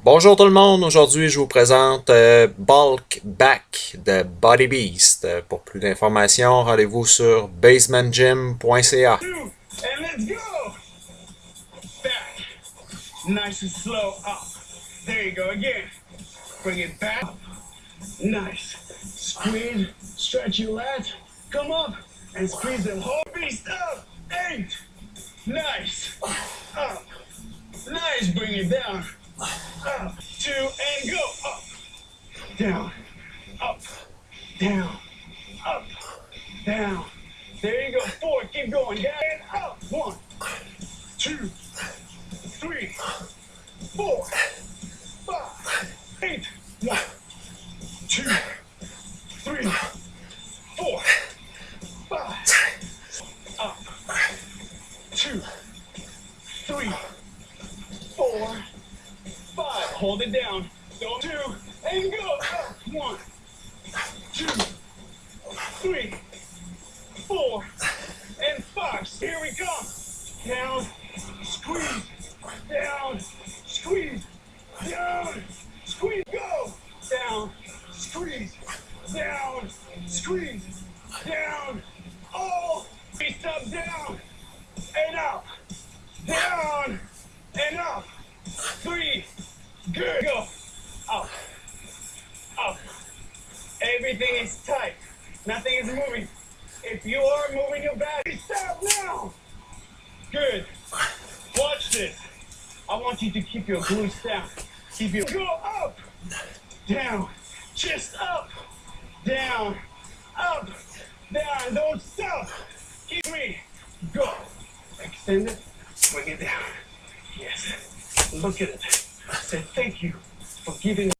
Bonjour tout le monde, aujourd'hui je vous présente Bulk Back de Body Beast. Pour plus d'informations, rendez-vous sur basementgym.ca. And let's go! Back. Nice and slow up. There you go again. Bring it back. Nice. Squeeze. Stretch your lats. Come up and squeeze them. Whole beast up. 8. Nice. Up. Nice. Bring it down. Up. 2 and go. Up. Down. Up. Down. Up. Down. There you go. 4. Keep going. Down and up. 1, 2, 3, 4, 5, 8. 1, 2, 3, 4, 5. Up. 2, 3, 4, 5. Hold it down. Go 2 and go. Up. 1, 2, 3, 4, and 5. Here we come. Down, squeeze, down, squeeze, down, squeeze, go. Down, squeeze, down, squeeze, down. Oh, feet up, down, and up, down, and up. 3, good. Go. Up, up. Everything is tight. Nothing is moving. If you are moving your body, stop now. Good. Watch this. I want you to keep your glutes down. Keep your go up, down, chest up, down, up, down. Don't stop. Keep 3. Go. Extend it. Bring it down. Yes. Look at it. Say thank you for giving.